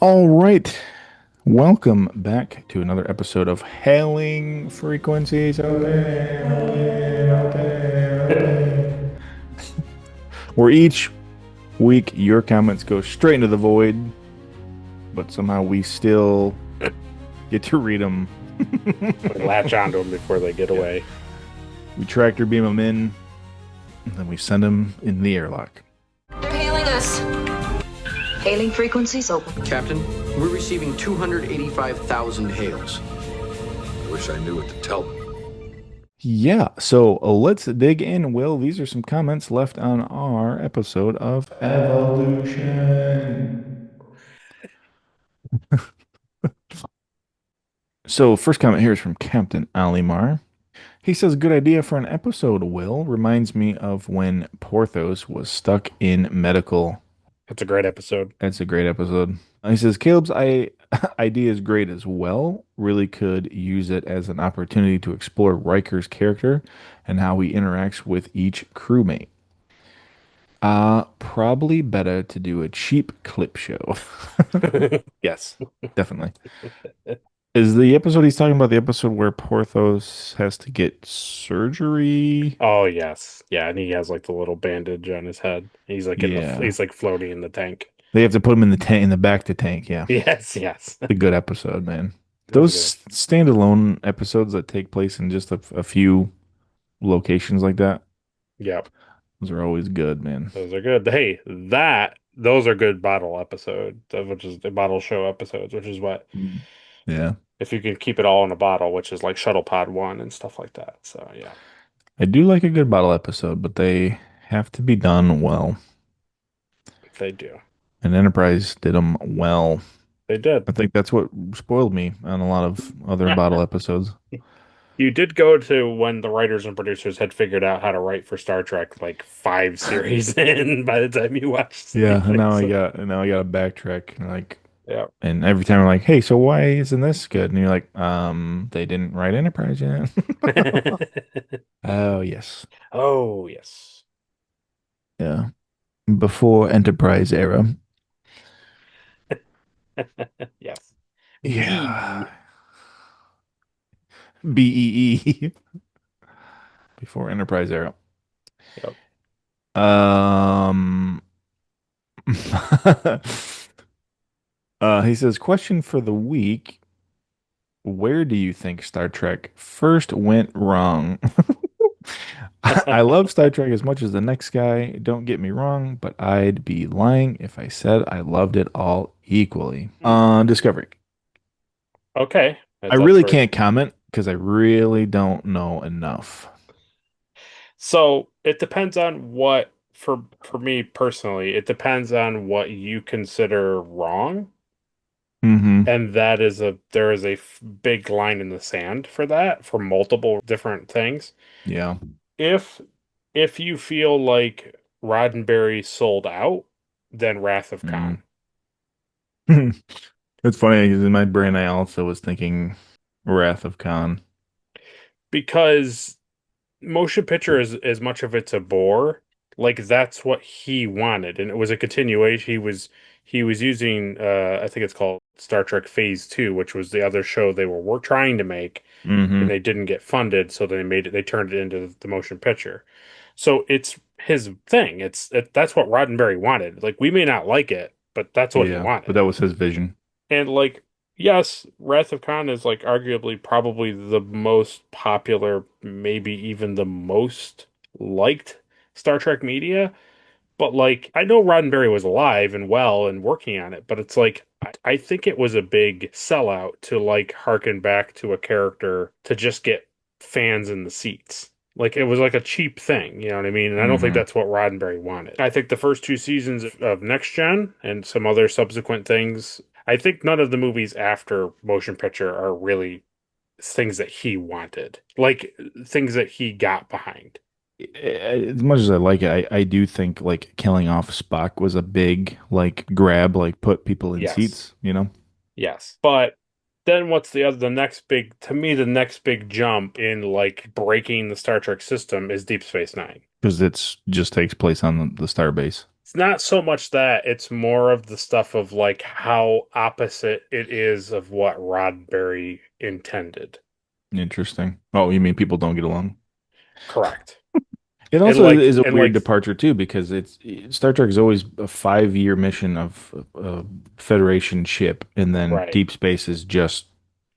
All right. Welcome back to another episode of Hailing Frequencies. Open, open, open, open. Where each week your comments go straight into the void, but somehow we still get to read them. We latch onto them before they get Yeah. away. We tractor beam them in, and then we send them in the airlock. They're hailing us. Hailing frequencies open. Captain, we're receiving 285,000 hails. I wish I knew what to tell them. Yeah, so let's dig in, Will. These are some comments left on our episode of Evolution. So, first comment here is from Captain Alimar. He says, good idea for an episode, Will. Reminds me of when Porthos was stuck in medical. That's a great episode. That's a great episode. He says, idea is great as well. Really could use it as an opportunity to explore Riker's character and how he interacts with each crewmate. Probably better to do a cheap clip show. Yes, definitely. Is the episode he's talking about the episode where Porthos has to get surgery? Oh yes, yeah, and he has like the little bandage on his head. He's like Yeah. he's like floating in the tank. They have to put him in the tank in the back to tank. Yeah. Yes, yes. A good episode, man. It was good. Those standalone episodes that take place in just a few locations like that, Yep, those are always good, man. those are good. Hey, those are good bottle episodes, which is the bottle show episodes, which is what Mm. Yeah. if you can keep it all in a bottle, which is like Shuttle Pod 1 and stuff like that. So yeah, I do like a good bottle episode, but they have to be done well. they do. And Enterprise did them well. They did. I think that's what spoiled me on a lot of other bottle episodes. You did go to when the writers and producers had figured out how to write for Star Trek like five series in by the time you watched Yeah, and anything. So, now I got to backtrack and yeah. and every time I'm like, "Hey, so why isn't this good?" And you're like, they didn't write Enterprise yet." Oh, yes. Oh, yes. Yeah. Before Enterprise era. Yes. Yeah. B. BEE. Before Enterprise era. Yep. Um he says, question for the week. Where do you think Star Trek first went wrong? I love Star Trek as much as the next guy. Don't get me wrong, but I'd be lying if I said I loved it all equally. Discovery. Okay. I That's really very can't comment because I really don't know enough. so it depends on what for me personally, it depends on what you consider wrong. Hmm. And there is a big line in the sand for that for multiple different things. Yeah. If if you feel like Roddenberry sold out, then Wrath of Mm. Khan. It's funny because in my brain I also was thinking Wrath of Khan. Because motion picture is as much of it's a bore, like that's what he wanted, and it was a continuation. He was using I think it's called Star Trek Phase 2, which was the other show they were trying to make, and Hmm. they didn't get funded, so they turned it into the motion picture. So it's his thing. That's what Roddenberry wanted. Like we may not like it, but that's what he Yeah, but wanted. that was his vision. And like yes, Wrath of Khan is like arguably probably the most popular, maybe even the most liked Star Trek media. But like I know Roddenberry was alive and well and working on it, but it's like I think it was a big sellout to like harken back to a character to just get fans in the seats. Like it was like a cheap thing, you know what I mean? And I don't think Hmm. that's what Roddenberry wanted. I think the first two seasons of Next Gen and some other subsequent things, I think none of the movies after Motion Picture are really things that he wanted, like things that he got behind. As much as I like it, I do think like killing off Spock was a big like grab, like put people in Yes. seats, you know? Yes. But then what's the next big, to me, the next big jump in like breaking the Star Trek system is Deep Space Nine. Because it's just takes place on the starbase. It's not so much that, it's more of the stuff of like how opposite it is of what Roddenberry intended. Interesting. Oh, you mean people don't get along? Correct. It And also like is a and weird like departure too, because it's Star Trek is always a 5 year mission of Federation ship, and then right, Deep Space is just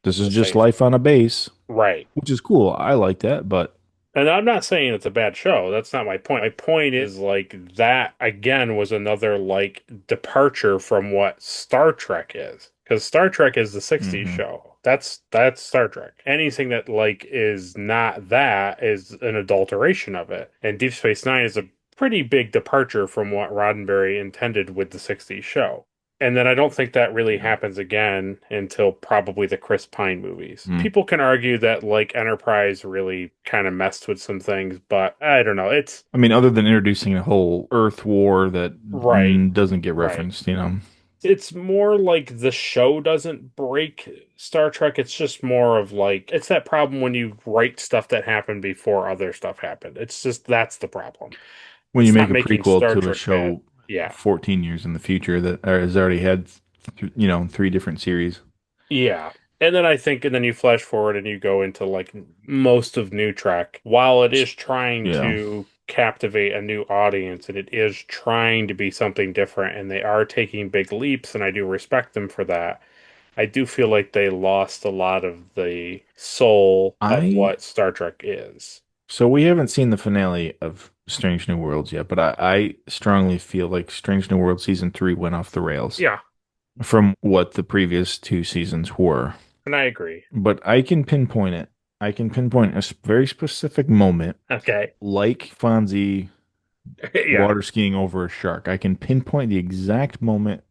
this is the just safe. life on a base, Right. which is cool. I like that, but And I'm not saying it's a bad show. That's not my point. My point is like that again was another like departure from what Star Trek is. Because Star Trek is the 60s mhm. show. That's Star Trek. Anything that like is not that is an adulteration of it. And Deep Space Nine is a pretty big departure from what Roddenberry intended with the 60s show. And then I don't think that really Yeah. happens again until probably the Chris Pine movies. Mm. People can argue that like Enterprise really kind of messed with some things, but I don't know. It's I mean, other than introducing a whole Earth war that right, doesn't get right. referenced, you know. It's more like the show doesn't break Star Trek. It's just more of like it's that problem when you write stuff that happened before other stuff happened. It's just that's the problem. When you It's make not a making prequel Star to a Trek bad. show Yeah. 14 years in the future that has already had, three different series. Yeah. And then you flash forward and you go into like most of New Trek. While it is trying Yeah. to captivate a new audience and it is trying to be something different and they are taking big leaps and I do respect them for that, I do feel like they lost a lot of the soul of I what Star Trek is. So we haven't seen the finale of Strange New Worlds yet, but I strongly feel like Strange New World season 3 went off the rails Yeah, from what the previous two seasons were. and I agree. But I can pinpoint it. I can pinpoint a very specific moment, Okay. like Fonzie Yeah. water skiing over a shark. I can pinpoint the exact moment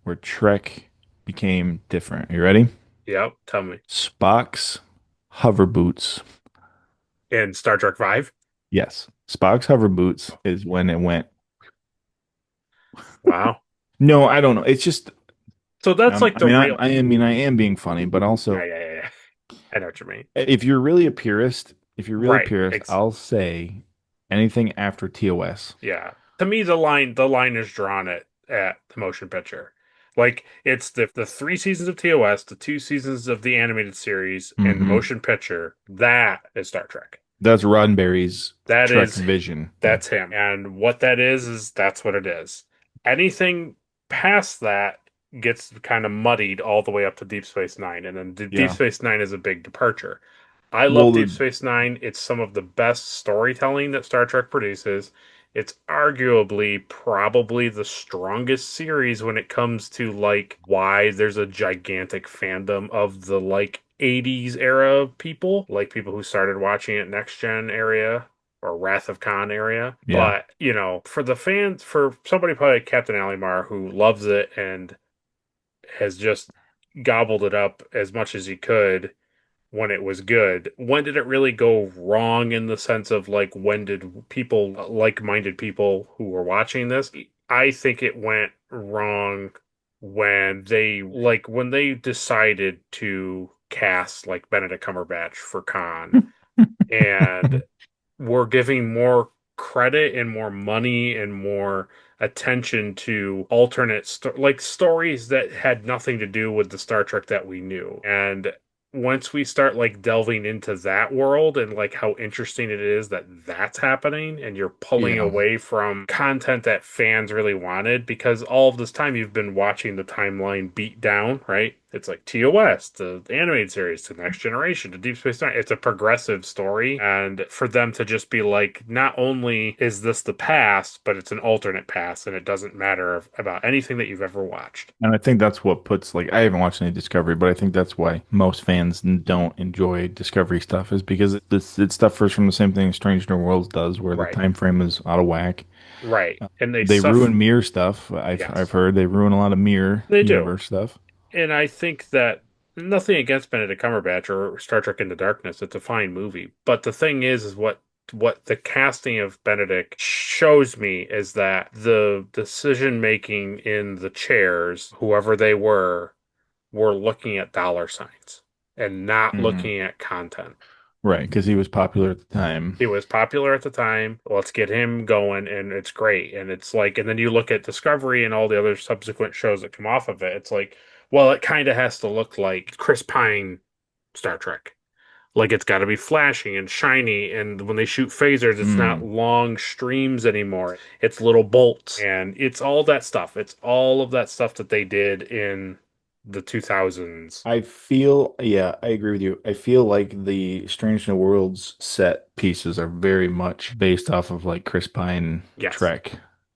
where Trek became different. You ready? Yep. Tell me. Spock's hover boots. In Star Trek 5? Yes, Spock's hover boots is when it went. Wow. No, I don't know. It's just So that's like I the mean, real. I am being funny, but Yeah, also, yeah, yeah, yeah. I know what you mean. if you're really a purist, Right. I'll say anything after TOS. Yeah. To me, the line is drawn at the motion picture. Like it's the 3 seasons of TOS, the 2 seasons of the animated series, and the Hmm. motion picture. That is Star Trek. That's Roddenberry's That Trek is vision. Yeah, that's him. And what that is that's what it is. Anything past that gets kind of muddied all the way up to Deep Space Nine, and then Deep yeah. Space Nine is a big departure. I love Well, Deep Space Nine. It's some of the best storytelling that Star Trek produces. It's arguably probably the strongest series when it comes to like why there's a gigantic fandom of the like 80s era people, like people who started watching it next gen area or Wrath of Khan area. yeah, But, for the fans, for somebody probably like Captain Alimar who loves it and has just gobbled it up as much as he could when it was good. When did it really go wrong in the sense of like when did people like-minded people who were watching this? I think it went wrong when they decided to cast like Benedict Cumberbatch for Khan and were giving more credit and more money and more attention to like stories that had nothing to do with the Star Trek that we knew. And once we start like delving into that world and like how interesting it is that that's happening and you're pulling yeah. away from content that fans really wanted because all of this time you've been watching the timeline beat down, right? It's like TOS, the animated series, to Next Generation, to Deep Space Nine. It's a progressive story. And for them to just be like, not only is this the past, but it's an alternate past, and it doesn't matter about anything that you've ever watched. And I think that's what puts like I haven't watched any Discovery, but I think that's why most fans don't enjoy Discovery stuff is because it's stuff first from the same thing Strange New Worlds does, where the Right. time frame is out of whack. Right. And they They suffer. ruin Mirror stuff. I've Yes, heard they ruin a lot of Mirror they do. universe stuff. And I think that nothing against Benedict Cumberbatch or Star Trek Into Darkness. It's a fine movie. But the thing is what the casting of Benedict shows me is that the decision making in the chairs, whoever they were looking at dollar signs and not Hmm. looking at content. Right, because he was popular at the time. He was popular at the time. Let's get him going, and it's great. And it's like, and then you look at Discovery and all the other subsequent shows that come off of it. It's like, well, it kind of has to look like Chris Pine Star Trek. Like it's got to be flashy and shiny, and when they shoot phasers, it's not Mm. long streams anymore. It's little bolts, and it's all that stuff. It's all of that stuff that they did in the 2000s. I feel, yeah, I agree with you. I feel like the Strange New Worlds set pieces are very much based off of like Chris Pine Yes. Trek.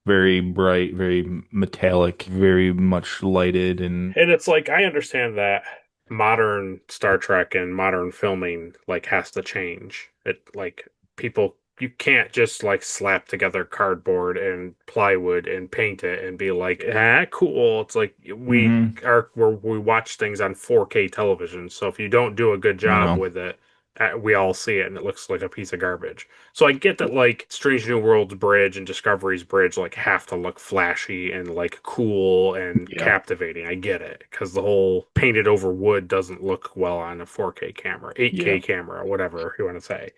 Very bright, very metallic, very much lighted, and And it's like I understand that modern Star Trek and modern filming like has to change. It like people you can't just like slap together cardboard and plywood and paint it and be like, ah, cool. It's like hmm we watch things on 4K television. So if you don't do a good I job know. with it, we all see it and it looks like a piece of garbage. So I get that like Strange New Worlds bridge and Discovery's bridge like have to look flashy and like cool and Yeah. captivating. I get it because the whole painted over wood doesn't look well on a 4K camera, Yeah. 8K camera, whatever you want to say.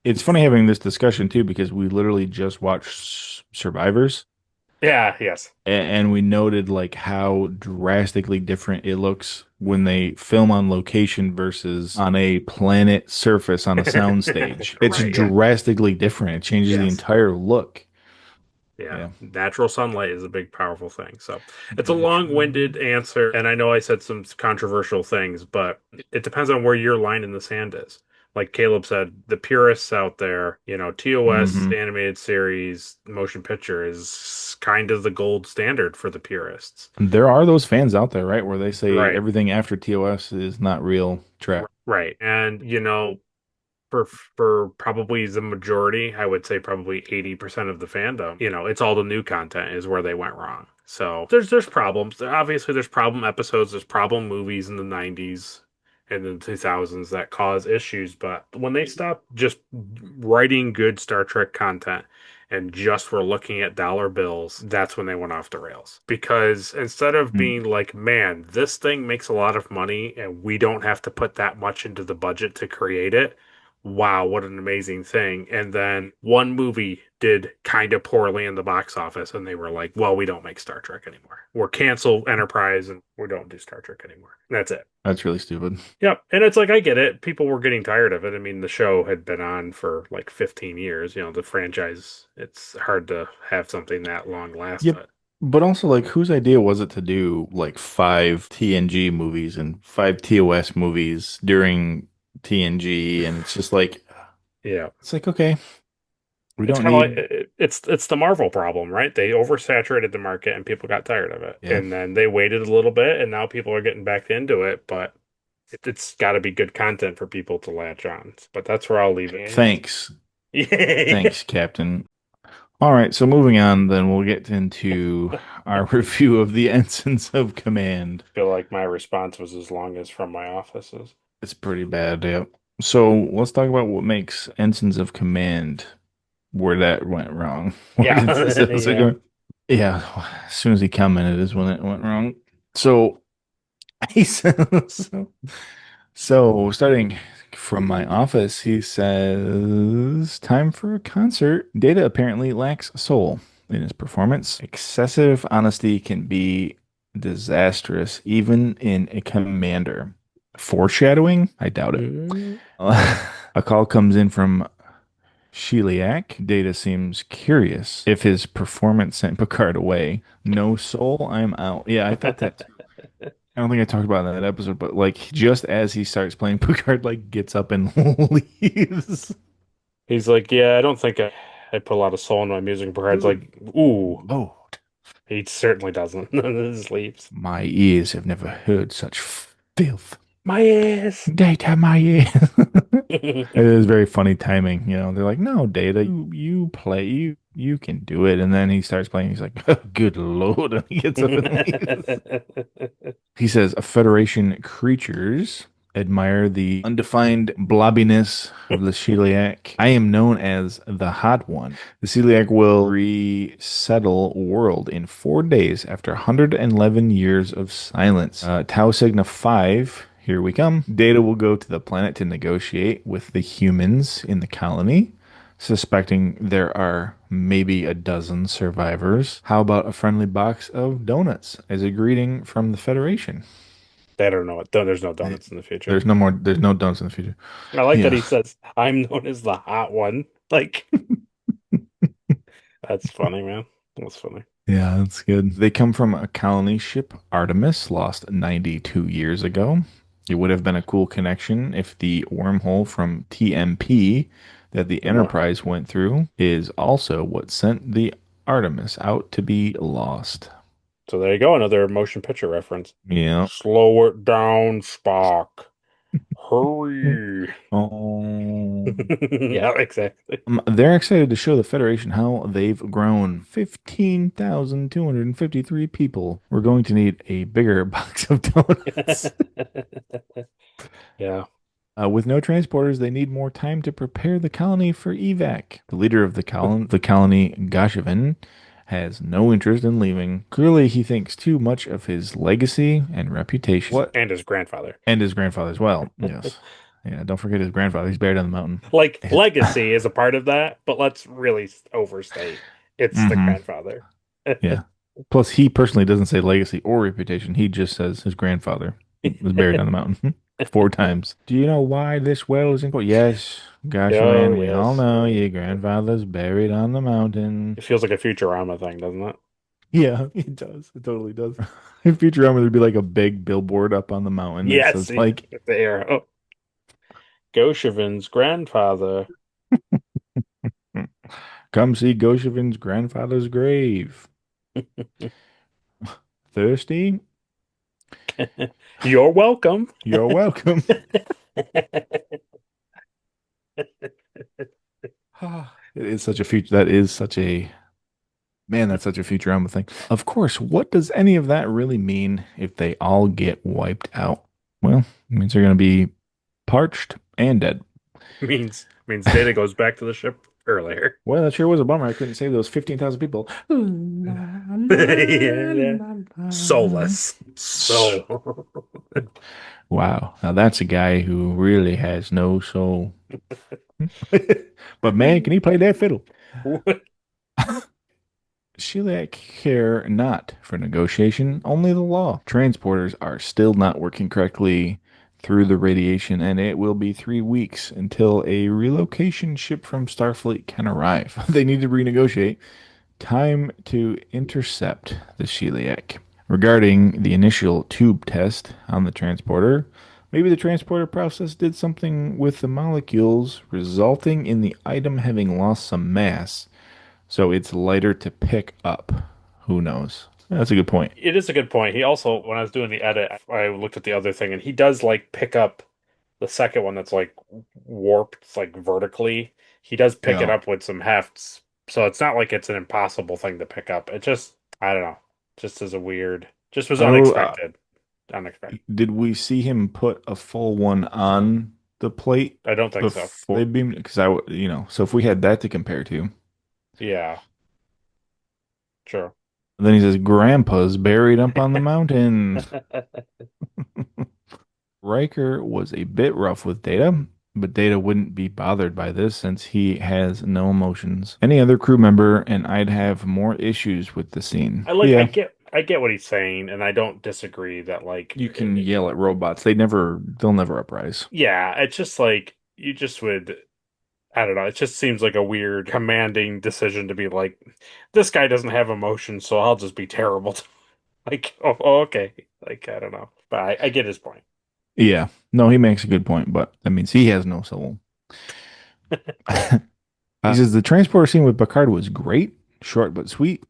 It's funny having this discussion too because we literally just watched Survivors Yeah, yes. and we noted like how drastically different it looks when they film on location versus on a planet surface on a soundstage. It's Right, yeah. drastically different. It changes the Yes. entire look. Yeah, Yeah. natural sunlight is a big, powerful thing. So it's a Natural. long-winded answer, and I know I said some controversial things, but it depends on where your line in the sand is. Like Caleb said, the purists out there, TOS, hmm animated series, motion picture is kind of the gold standard for the purists. There are those fans out there, right, where they say Right, everything after TOS is not real track. right. And, for probably the majority, I would say probably 80% of the fandom, it's all the new content is where they went wrong. So there's problems. Obviously there's problem episodes, there's problem movies in the 90s and the 2000s that cause issues, but when they stopped just writing good Star Trek content and just were looking at dollar bills, that's when they went off the rails. Because instead of Mm. being like, man, this thing makes a lot of money and we don't have to put that much into the budget to create it, wow, what an amazing thing. And then one movie did kind of poorly in the box office, and they were like, well, we don't make Star Trek anymore. We're cancel Enterprise and we don't do Star Trek anymore. That's it. That's really stupid. Yep. And it's like, I get it. People were getting tired of it. I mean, the show had been on for like 15 years. The franchise, it's hard to have something that long last Yep. it. But also, like, whose idea was it to do like five TNG movies and five TOS movies during TNG? And it's just like, Yeah. it's like, okay, we It's don't kind of like need, it's the Marvel problem, right? They oversaturated the market and people got tired of it. yeah. And then they waited a little bit and now people are getting back into it, but it's got to be good content for people to latch on. But that's where I'll leave it. Thanks. Yeah. Thanks, Captain. All right, so moving on, then we'll get into our review of the Ensigns of Command. I feel like my response was as long as From My Offices. It's pretty bad, yeah. So let's talk about what makes Ensigns of Command where that went wrong. Where Yeah. did this Yeah. go? Yeah, as soon as he commented is when it went wrong. So he says, so starting from my office, he says, time for a concert. Data apparently lacks soul in his performance. Excessive honesty can be disastrous, even in a commander. Foreshadowing? I doubt it. Mm. A call comes in from Sheliak. Data seems curious if his performance sent Picard away. No soul, I'm out. Yeah, I thought that too. I don't think I talked about it in that episode, but like just as he starts playing, Picard like gets up and leaves. He's like, yeah, I don't think I put a lot of soul in my music. Picard's like, ooh, Lord, he certainly doesn't. Just leaves. my ears have never heard such filth. My ass. Data, my ears. It is very funny timing, They're like, "No, Data, you play, you can do it." And then he starts playing. He's like, oh, "Good Lord!" And he gets up and leaves. He says, Federation creatures admire the undefined blobbiness of the celiac. I am known as the Hot One. The celiac will resettle world in 4 days after 111 years of silence. Tau Cygna 5, Here we come. Data will go to the planet to negotiate with the humans in the colony, suspecting there are maybe a dozen survivors. How about a friendly box of donuts as a greeting from the Federation? They don't know it. There's no donuts in the future. There's no donuts in the future. I like that Yeah. he says, I'm known as the hot one. Like, that's funny, man. That's funny. Yeah, that's good. They come from a colony ship, Artemis, lost 92 years ago. It would have been a cool connection if the wormhole from TMP that the Enterprise went through is also what sent the Artemis out to be lost. So there you go, another motion picture reference. Yeah. Slow it down, Spock. Hurry. Oh. Yeah, exactly. They're excited to show the Federation how they've grown 15,253 people. We're going to need a bigger box of donuts. Yeah. With no transporters, they need more time to prepare the colony for evac. The leader of the colony, Gashevin, has no interest in leaving. Clearly, he thinks too much of his legacy and reputation. What? And his grandfather. And his grandfather as well. Yes. Yeah, don't forget his grandfather. He's buried on the mountain. Like, legacy is a part of that, but let's really overstate. It's the grandfather. Yeah. Plus, he personally doesn't say legacy or reputation. He just says his grandfather was buried on the mountain 4 times. Do you know why this well is important? Yes, gosh, Oh, man, we all yes. know your grandfather's buried on the mountain. It feels like a Futurama thing, doesn't it? Yeah, it does. It totally does. In Futurama, there'd be like a big billboard up on the mountain that Yes, says like, with the arrow. Goshevin's grandfather. "Come see Goshevin's grandfather's grave." Thirsty? You're welcome. You're welcome. It is such a future. That is such a man. That's such a Futurama thing. Of course. What does any of that really mean if they all get wiped out? Well, it means they're going to be parched and dead. means Data goes back to the ship earlier. Well, that sure was a bummer. I couldn't save those 15,000 people. Yeah. Soulless. So Wow. Now that's a guy who really has no soul. But man, can he play that fiddle? Sheliak care not for negotiation, only the law. Transporters are still not working correctly through the radiation, and it will be 3 weeks until a relocation ship from Starfleet can arrive. They need to renegotiate. Time to intercept the Sheliak. Regarding the initial tube test on the transporter, maybe the transporter process did something with the molecules, resulting in the item having lost some mass, so it's lighter to pick up. Who knows? That's a good point. it is a good point. He also, when I was doing the edit, I looked at the other thing, and he does like pick up the second one that's like warped, like vertically. He does pick it Yeah. up with some hefts, so it's not like it's an impossible thing to pick up. It just, I don't know, just as a weird, just was Oh, unexpected. Unexpected. did we see him put a full one on the plate I don't think so. before they beamed? Because so if we had that to compare to, Yeah, sure. then he says, "Grandpa's buried up on the mountain." Riker was a bit rough with Data, but Data wouldn't be bothered by this since he has no emotions. Any other crew member, and I'd have more issues with the scene. I get what he's saying, and I don't disagree that like You can yell at robots. They'll never uprise. yeah, it's just like you just would I don't know, it just seems like a weird commanding decision to be like, this guy doesn't have emotion, so I'll just be terrible. Like, okay. Like, I don't know. But I get his point. Yeah. No, he makes a good point, but that means he has no soul. He says the transporter scene with Picard was great, short but sweet.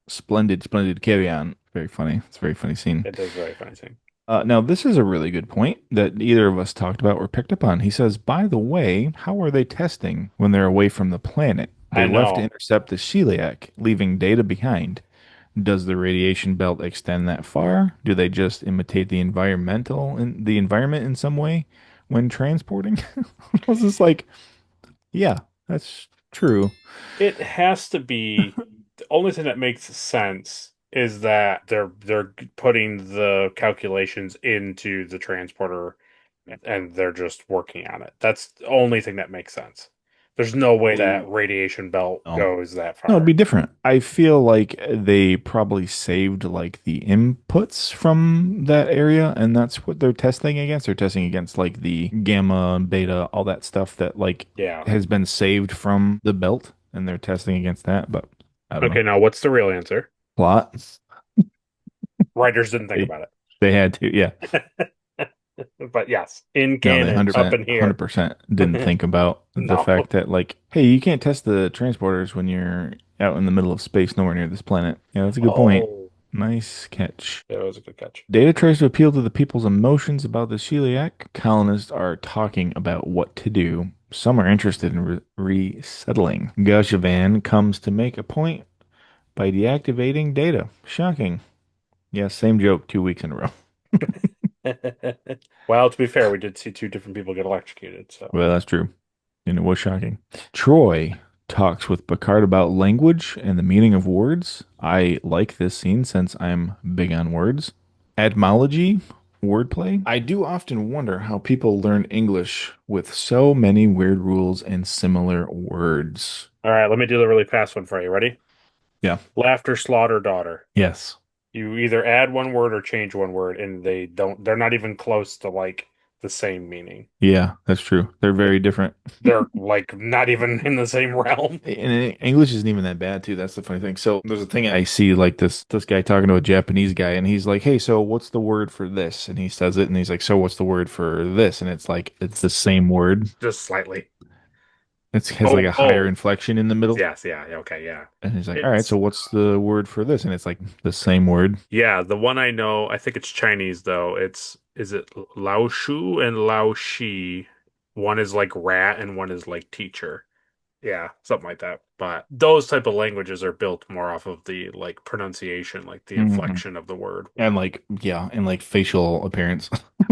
Splendid carry on. Very funny. It's a very funny scene. It is very funny scene. Now, this is a really good point that either of us talked about or picked up on. He says, by the way, how are they testing when they're away from the planet? They I left to know. intercept the Sheliak, leaving Data behind. Does the radiation belt extend that far? Do they just imitate the environment in some way when transporting? I was just like, yeah, that's true. It has to be the only thing that makes sense is that they're putting the calculations into the transporter and they're just working on it. That's the only thing that makes sense. There's no way that radiation belt No. goes that No, it'd far. be different. I feel like they probably saved like the inputs from that area, and that's what they're testing against. They're testing against like the gamma, beta, all that stuff that like Yeah. has been saved from the belt, and they're testing against that. But I don't know. Okay, now what's the real answer? Plot. Writers didn't think They, about they had to, yeah. it. But yes, in No, they canon, up 100%, in here. 100% didn't think about the No. fact that like, hey, you can't test the transporters when you're out in the middle of space, nowhere near this planet. Yeah, that's a good point. Oh, Nice catch. that was a good catch. Data tries to appeal to the people's emotions about the celiac. Colonists are talking about what to do. Some are interested in resettling. Gashavan comes to make a point by deactivating data. Shocking. Yeah, same joke 2 weeks in a row. Well, to be fair, we did see two different people get electrocuted, so Well, that's true. And it was shocking. Troy talks with Picard about language and the meaning of words. I like this scene since I'm big on words. Etymology, wordplay. I do often wonder how people learn English with so many weird rules and similar words. all right, let me do the really fast one for you. Ready? Yeah. Laughter, slaughter, daughter. Yes. You either add one word or change one word, and they're not even close to like the same meaning. Yeah, that's true. They're very different. They're like not even in the same realm. And English isn't even that bad too. That's the funny thing. So there's a thing I see like this guy talking to a Japanese guy, and he's like, "Hey, so what's the word for this?" And he says it, and he's like, "So what's the word for this?" And it's like it's the same word. Just slightly. It has like Oh, a higher oh, inflection in the middle. yes, yeah, okay, yeah. And he's like, "All right, It's so what's the word for this?" And it's like the same word. yeah, the one I know, I think it's Chinese though. It's is it Lao Shu and Lao Shi? One is like rat and one is like teacher. Yeah, something like that. But those type of languages are built more off of the like pronunciation, like the Mhm. inflection of the word. And like yeah, and like facial appearance.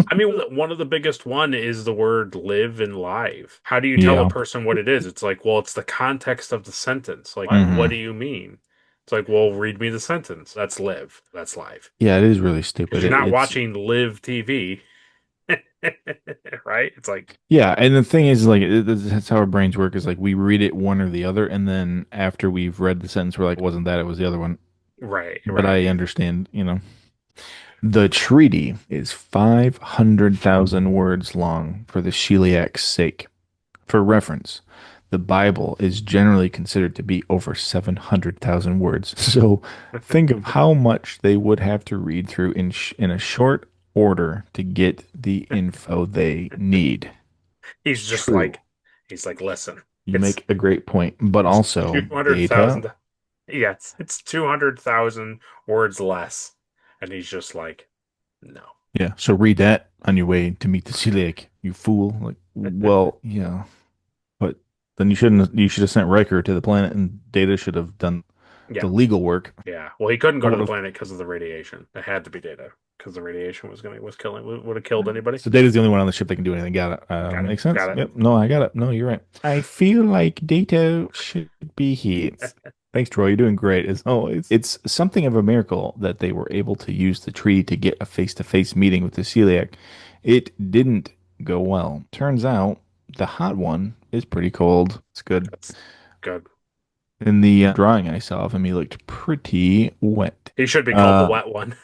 I mean, one of the biggest one is the word live and live. How do you tell a Yeah. person what it is? It's like, well, it's the context of the sentence. Like, what do Hmm. you mean? It's like, well, read me the sentence. That's live. That's live. Yeah, it is really Because stupid. you're not It's watching live TV, right? It's like, yeah, and the thing is, like, that's how our brains work. Is like we read it one or the other, and then after we've read the sentence, we're like, "It wasn't that? It was the other one." right, But right. I understand, you know. The treaty is 500,000 words long for the Sheliak's sake. For reference, the Bible is generally considered to be over 700,000 words. So think of how much they would have to read through in a short order to get the info they need. He's just True. like, he's like, listen, You it's make a great point, but it's also data. 200,000. Yes, it's 200,000 words less. And he's just like, no. Yeah. So read that on your way to meet the celiac, you fool. Like, well, yeah, but then you should have sent Riker to the planet and Data should have done Yeah. the legal work. Yeah. Well, he couldn't I go to would the have. planet because of the radiation. It had to be Data because the radiation was killing would have killed anybody. So Data's the only one on the ship that can do anything. Got it. Got it. Makes sense. Got it. Yep. No, I got it. No, you're right. I feel like Data should be here. Thanks, Troy. You're doing great as always. It's something of a miracle that they were able to use the tree to get a face-to-face meeting with the celiac. It didn't go well. Turns out the hot one is pretty cold. It's good. That's good. In the drawing I saw of him, he looked pretty wet. He should be called the wet one.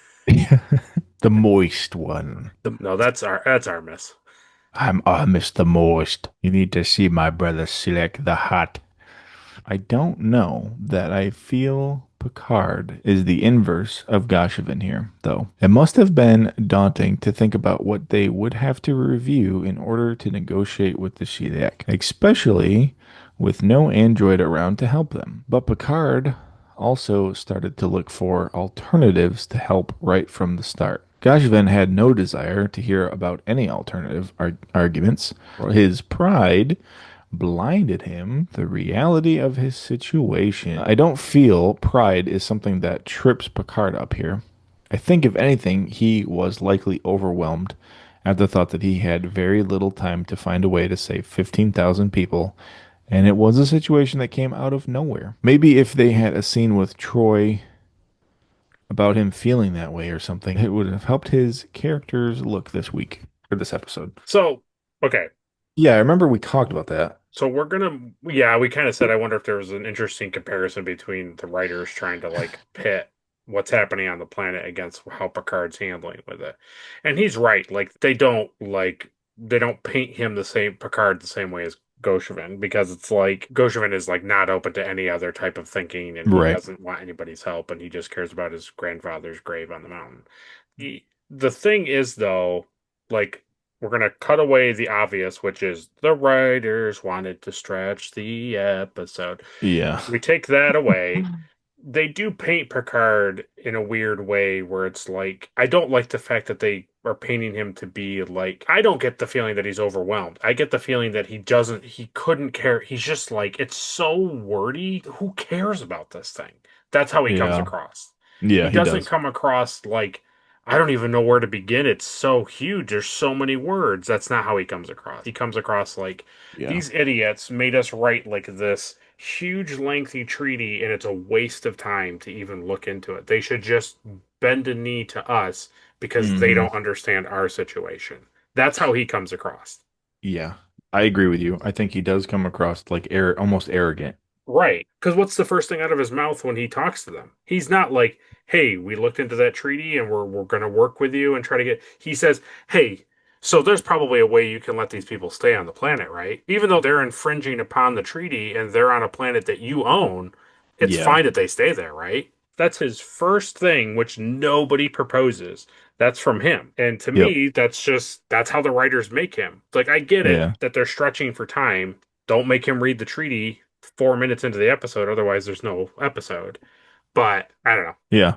The moist one. No, that's our miss. I'm Mr. Moist. You need to see my brother Slick the Hot. I don't know that I feel Picard is the inverse of Gashevin here, though. It must have been daunting to think about what they would have to review in order to negotiate with the Sheliak, especially with no android around to help them. But Picard also started to look for alternatives to help right from the start. Gashvin had no desire to hear about any alternative arguments. His pride blinded him the reality of his situation. I don't feel pride is something that trips Picard up here. I think if anything, he was likely overwhelmed at the thought that he had very little time to find a way to save 15,000 people, and it was a situation that came out of nowhere. Maybe if they had a scene with Troy about him feeling that way or something. It would have helped his character's look this week or this episode. So, okay. Yeah, I remember we talked about that. So we're gonna, yeah, we kind of said I wonder if there was an interesting comparison between the writers trying to like pit what's happening on the planet against how Picard's handling with it. And he's right. They don't paint him the same Picard the same way as Goshevin because it's like Goshevin is like not open to any other type of thinking and he Right. doesn't want anybody's help and he just cares about his grandfather's grave on the mountain. The thing is though, like we're going to cut away the obvious, which is the writers wanted to stretch the episode. Yeah. We take that away. They do paint Picard in a weird way where it's like, I don't like the fact that they are painting him to be like, I don't get the feeling that he's overwhelmed. I get the feeling that he couldn't care. He's just like, it's so wordy. Who cares about this thing? That's how he comes Yeah. across. Yeah, He he doesn't does. come across like I don't even know where to begin. It's so huge. There's so many words. That's not how he comes across. He comes across like Yeah. these idiots made us write like this huge lengthy treaty and it's a waste of time to even look into it. They should just bend a knee to us because they Hmm. don't understand our situation. That's how he comes across. Yeah. I agree with you. I think he does come across like almost arrogant. Right. Because what's the first thing out of his mouth when he talks to them? He's not like, "Hey, we looked into that treaty and we're going to work with you and try to get." He says, "Hey, so there's probably a way you can let these people stay on the planet, right? Even though they're infringing upon the treaty and they're on a planet that you own, it's Yeah. fine that they stay there, right?" That's his first thing, which nobody proposes. That's from him. And to Yep. me, that's how the writers make him. Like, I get it Yeah. that they're stretching for time. Don't make him read the treaty 4 minutes into the episode, otherwise there's no episode. But I don't know. Yeah.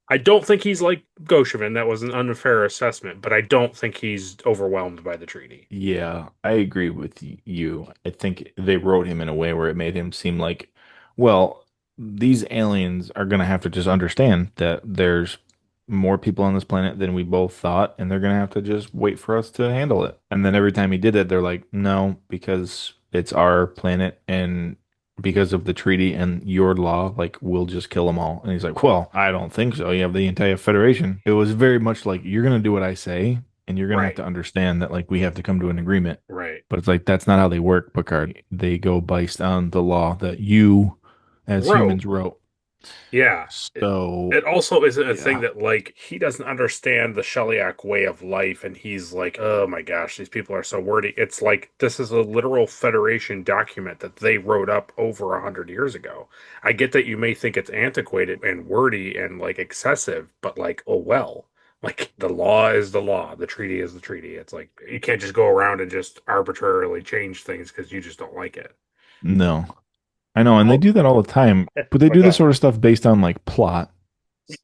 I don't think he's like Goshevin. That was an unfair assessment, but I don't think he's overwhelmed by the treaty. Yeah, I agree with you. I think they wrote him in a way where it made him seem like, well, these aliens are going to have to just understand that there's more people on this planet than we both thought, and they're going to have to just wait for us to handle it. And then every time he did it, they're like, no, because it's our planet and because of the treaty and your law, like, we'll just kill them all. And he's like, well, I don't think so. You have the entire Federation. It was very much like, you're going to do what I say and you're gonna have Right, to understand that like we have to come to an agreement. right, But it's like that's not how they work, Picard. They go based on the law that you as wrote. humans wrote. Yeah. So It also isn't a thing yeah. that like he doesn't understand the Shellyak way of life, and he's like, oh my gosh, these people are so wordy. It's like this is a literal Federation document that they wrote up over 100 years ago. I get that you may think it's antiquated and wordy and like excessive, but like, oh well. Like the law is the law, the treaty is the treaty. It's like you can't just go around and just arbitrarily change things because you just don't like it. No. I know, and they Oh, do that all the time. But they but do this go. sort of stuff based on like plot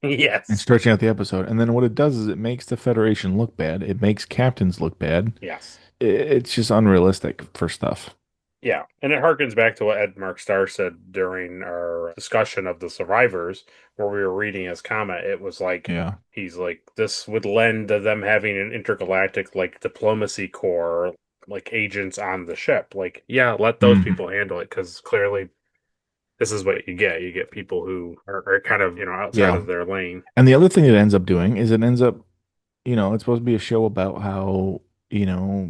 and Yes. stretching out the episode. And then what it does is it makes the Federation look bad. It makes captains look bad. Yes. It's just unrealistic for stuff. Yeah, and it harkens back to what Ed Mark Starr said during our discussion of the survivors, where we were reading his comment. It was like Yeah. he's like this would lend to them having an intergalactic like diplomacy corps, like agents on the ship. Like, yeah, let those Mhm. people handle it because clearly this is what you get. You get people who are kind of outside Yeah. of their lane. And the other thing it ends up doing is it ends up, it's supposed to be a show about how,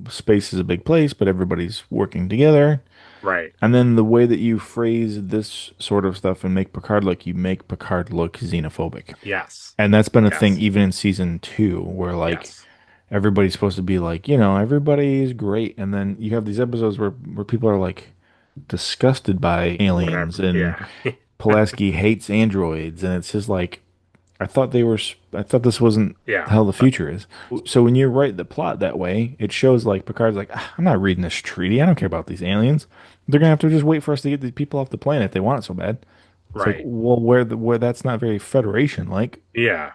space is a big place, but everybody's working together. Right. And then the way that you phrase this sort of stuff and make Picard look, you make Picard look xenophobic. Yes. And that's been a thing Yes. even in season two, where like Yes. everybody's supposed to be like, everybody is great. And then you have these episodes where people are like disgusted by aliens Whatever. and Yeah. Pulaski hates androids. And it's just like, I thought this wasn't Yeah. how the future is. So when you write the plot that way, it shows like Picard's like, "Ah, I'm not reading this treaty. I don't care about these aliens. They're gonna have to just wait for us to get these people off the planet. They want it so bad." It's like, Right. well, where that's not very Federation like. Yeah.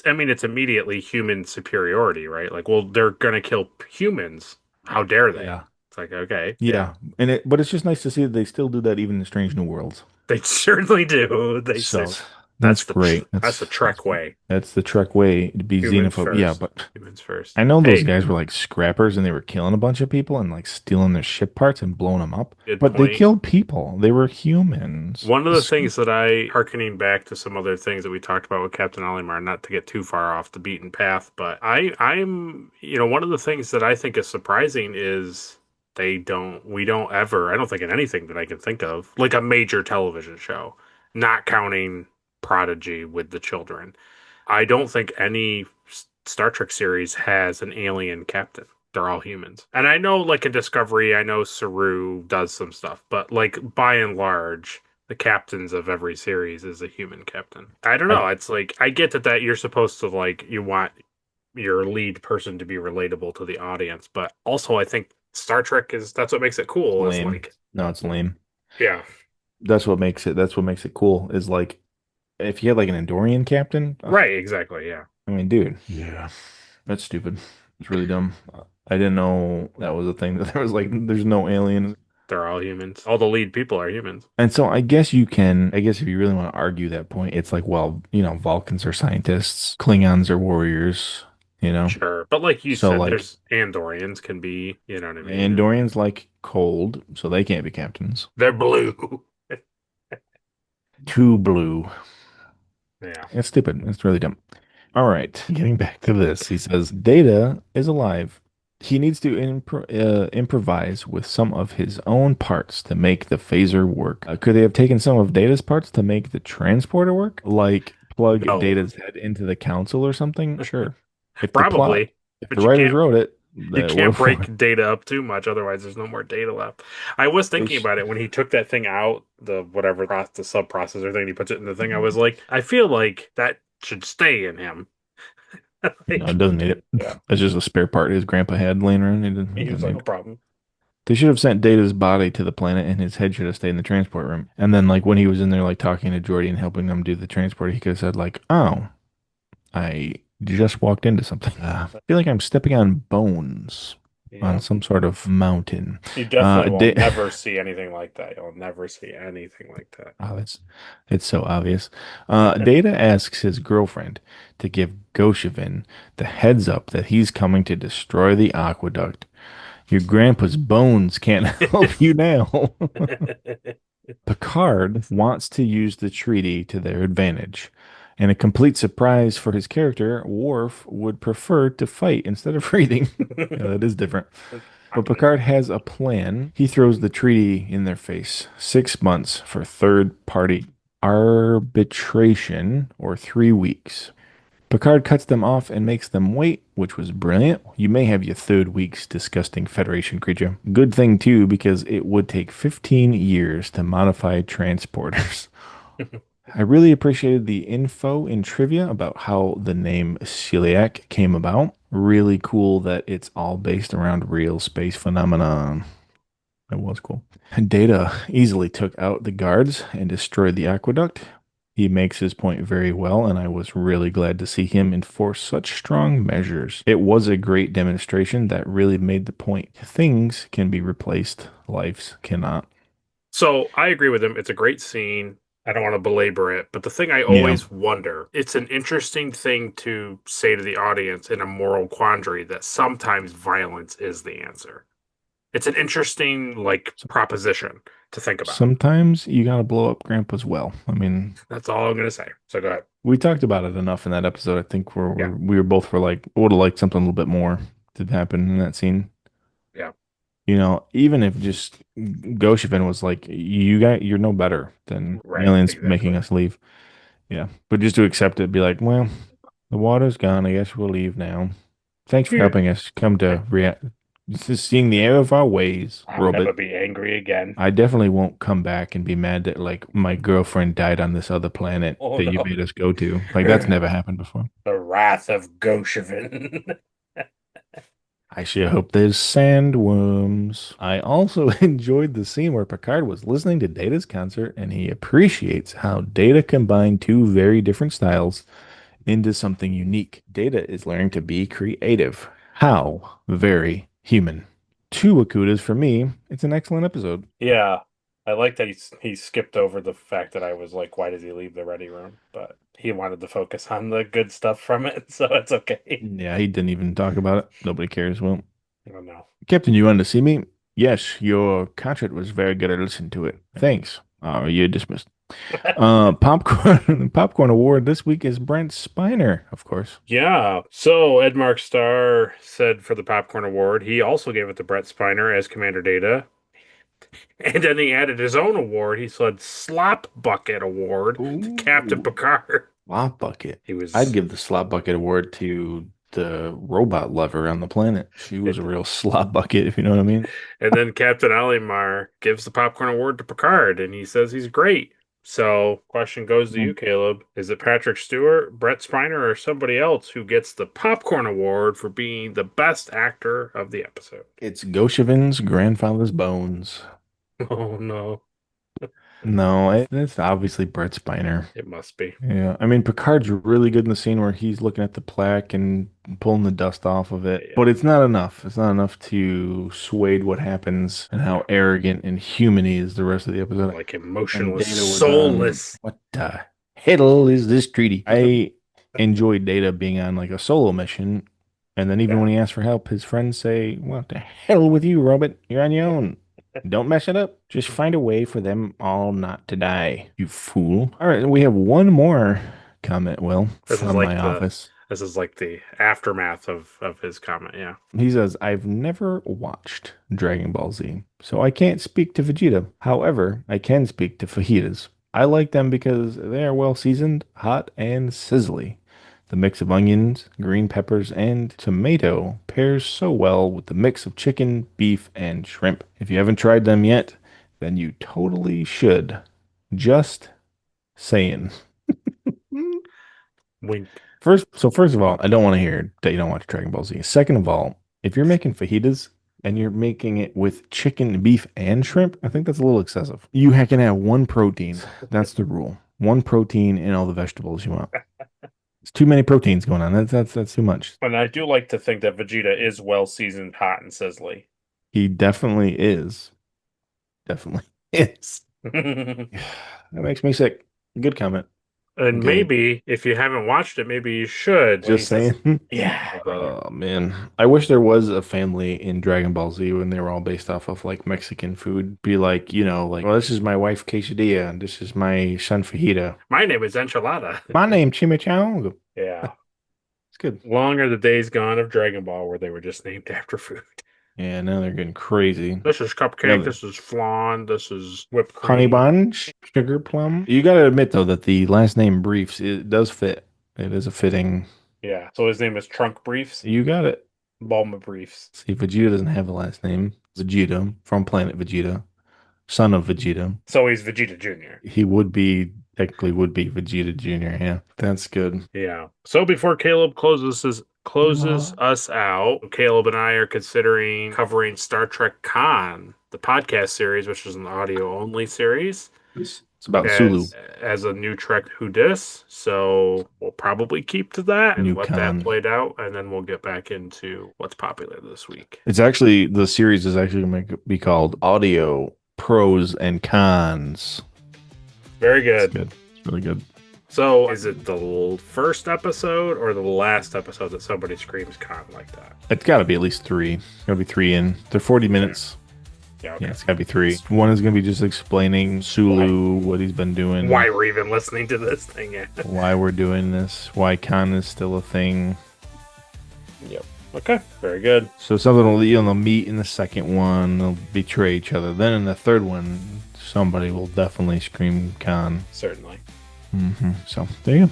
I mean, it's immediately human superiority, right? Like, well, they're gonna kill humans. How dare they? Yeah. It's like, okay, yeah. Yeah. But it's just nice to see that they still do that even in Strange New Worlds. They certainly do. They So say, That's great. That's the Trek way. That's the Trek way to be Humans xenophobic. Yeah, first. but Humans first. I know those Hey, guys were like scrappers and they were killing a bunch of people and like stealing their ship parts and blowing them up. good But they point. killed people. They were humans. One of the things that harkening back to some other things that we talked about with Captain Olimar, not to get too far off the beaten path, but one of the things that I think is surprising is we don't ever, I don't think in anything that I can think of, like a major television show, not counting Prodigy with the children. I don't think any Star Trek series has an alien captain. They're all humans. And I know, like in Discovery, I know Saru does some stuff, but like by and large, the captains of every series is a human captain. I don't I know. It's like I get that you're supposed to like you want your lead person to be relatable to the audience, but also I think Star Trek is that's what makes it cool. Is lame. like No, it's lame. yeah, That's what makes it cool is like if you had like an Andorian captain, right, exactly, yeah. I mean, dude, yeah, that's stupid. It's really dumb. I didn't know that was a thing that there was like there's no aliens. They're all humans. All the lead people are humans. And so I guess if you really want to argue that point, it's like, well, Vulcans are scientists, Klingons are warriors. Sure. But like you So said, like there's Andorians can be, you know what I mean? Andorians like cold, so they can't be captains. They're blue. Too blue. Yeah. It's stupid. It's really dumb. All right, getting back to this, he says Data is alive. He needs to improvise with some of his own parts to make the phaser work. Could they have taken some of Data's parts to make the transporter work? Like plug No. Data's head into the council or something? Sure. If the plot, Probably. if the But you writers can't wrote it, you that would can't have worked. break data up too much, otherwise there's no more data left. I was They thinking sh- about it when he took that thing out, the whatever the sub processor thing, he puts it in the thing. I was like, I feel like that should stay in him. No, Like, it doesn't need it. yeah. It's just a spare part his grandpa had laying around. He He was doesn't like, need no it. problem. They should have sent Data's body to the planet and his head should have stayed in the transport room. And then like when he was in there like talking to Jordy and helping them do the transport, he could have said like, "Oh, I just walked into something. I feel like I'm stepping on bones on Yeah. some sort of mountain." You definitely will Da- never see anything like that. You'll never see anything like that. oh, it's so obvious. Data asks his girlfriend to give Goshevin the heads up that he's coming to destroy the aqueduct. Your grandpa's bones can't help you now. Picard wants to use the treaty to their advantage. And a complete surprise for his character, Worf would prefer to fight instead of reading. Yeah, that is different. But Picard has a plan. He throws the treaty in their face. 6 months for third party arbitration or 3 weeks. Picard cuts them off and makes them wait, which was brilliant. You may have your third week's disgusting Federation creature. Good thing, too, because it would take 15 years to modify transporters. I really appreciated the info in trivia about how the name celiac came about. Really cool that it's all based around real space phenomenon. It was cool. Data easily took out the guards and destroyed the aqueduct. He makes his point very well, and I was really glad to see him enforce such strong measures. It was a great demonstration that really made the point. Things can be replaced, lives cannot. So I agree with him. It's a great scene. I don't want to belabor it, but the thing I Yeah. always wonder, it's an interesting thing to say to the audience in a moral quandary that sometimes violence is the answer. It's an interesting like proposition to think about. Sometimes you gotta blow up Grandpa's well. I mean, That's all I'm going to say. So go ahead. we talked about it enough in that episode. I think Yeah. we were both for like would have liked something a little bit more to happen in that scene. Yeah. Even if just Goshevin was like, you're no better than Right, aliens exactly. making us leave. Yeah. But just to accept it, be like, well, the water's gone. I guess we'll leave now. Thanks for Yeah. helping us come to just seeing the error of our ways, I'll never Robert. be angry again. I definitely won't come back and be mad that like my girlfriend died on this other planet Oh, that you no. made us go to. Like that's never happened before. The wrath of Goshevin. I sure hope there's sandworms. I also enjoyed the scene where Picard was listening to Data's concert and he appreciates how Data combined two very different styles into something unique. Data is learning to be creative. How very human. Two Akutas for me. It's an excellent episode. Yeah. I like that he skipped over the fact that I was like, why does he leave the ready room? But he wanted to focus on the good stuff from it, so it's okay. Yeah, he didn't even talk about it. Nobody cares. Well, I don't know. Captain, you wanted to see me? Yes, your concert was very good. I listened to it. Thanks. You're dismissed. Popcorn Popcorn Award this week is Brent Spiner, of course. Yeah. So Ed Mark Starr said for the Popcorn Award, he also gave it to Brett Spiner as Commander Data. And then he added his own award. He said Slop Bucket Award to Captain Picard. Slop Bucket. He was I'd give the Slop Bucket Award to the robot lover on the planet. She was a real slop bucket, if you know what I mean. And then Captain Olimar gives the Popcorn Award to Picard, and he says he's great. So, question goes to you, Caleb. Is it Patrick Stewart, Brett Spiner, or somebody else who gets the Popcorn Award for being the best actor of the episode? It's Goshevin's grandfather's bones. Oh, no. No, it's obviously Brett Spiner. It must be. Yeah, I mean, Picard's really good in the scene where he's looking at the plaque and pulling the dust off of it, but it's not enough. It's not enough to sway what happens and how arrogant and human he is the rest of the episode. Like emotionless, And Data was soulless. what the hell is this treaty? I enjoyed Data being on like a solo mission, and then even when he asks for help, his friends say, "What the hell with you, Robert? You're on your own. Don't mess it up. Just find a way for them all not to die, you fool." All right, we have one more comment, Will, This is from like my the- office. This is like the aftermath of his comment, yeah. He says, "I've never watched Dragon Ball Z, so I can't speak to Vegeta. However, I can speak to fajitas. I like them because they are well seasoned, hot, and sizzly. The mix of onions, green peppers, and tomato pairs so well with the mix of chicken, beef, and shrimp. If you haven't tried them yet, then you totally should. Just saying." Wink. First of all, I don't want to hear that you don't watch Dragon Ball Z. Second of all, if you're making fajitas and you're making it with chicken, beef, and shrimp, I think that's a little excessive. You can have one protein. That's the rule. One protein and all the vegetables you want. It's too many proteins going on. That's too much. And I do like to think that Vegeta is well seasoned, hot, and sizzly. He definitely is. Definitely is. And That makes me sick. Good comment. Okay. maybe if you haven't watched it, maybe you should. Just saying. Yeah, brother. Oh man, I wish there was a family in Dragon Ball Z when they were all based off of like Mexican food. Be like, like, well, this is my wife quesadilla, and this is my son fajita. My name is Enchilada. My name Chimichanga. Yeah. It's good. Long are the days gone of Dragon Ball where they were just named after food. Yeah, now they're getting crazy. This is cupcake. This is flan. This is whipped cream. Honey bun, sugar plum. You got to admit though that the last name Briefs, it does fit. It is a fitting. Yeah. So his name is Trunk Briefs. You got it. Bulma Briefs. See, Vegeta doesn't have a last name. Vegeta from planet Vegeta, son of Vegeta. So he's Vegeta Jr. He technically would be Vegeta Jr. Yeah, that's good. Yeah. So before Caleb closes us out, Caleb and I are considering covering Star Trek Con, the podcast series, which is an audio only series. It's about Sulu. As a new Trek Who Dis. So we'll probably keep to that and let that played out, and then we'll get back into what's popular this week. The series is actually going to be called Audio Pros and Cons. Very good. It's good. It's really good. So, is it the first episode or the last episode that somebody screams con like that? It's got to be at least 3. It's got to be 3 in. They're 40 minutes. Yeah, okay. Yeah, it's got to be 3. One is going to be just explaining Sulu, what he's been doing. Why we're even listening to this thing. Yeah. Why we're doing this. Why con is still a thing. Yep. Okay. Very good. So something they'll meet in the second one. They'll betray each other. Then in the third one, somebody will definitely scream con. Certainly. So there you go.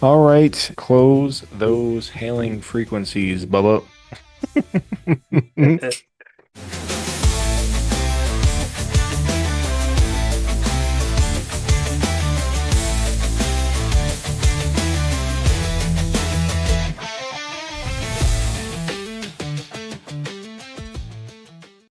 All right, close those hailing frequencies, Bubba.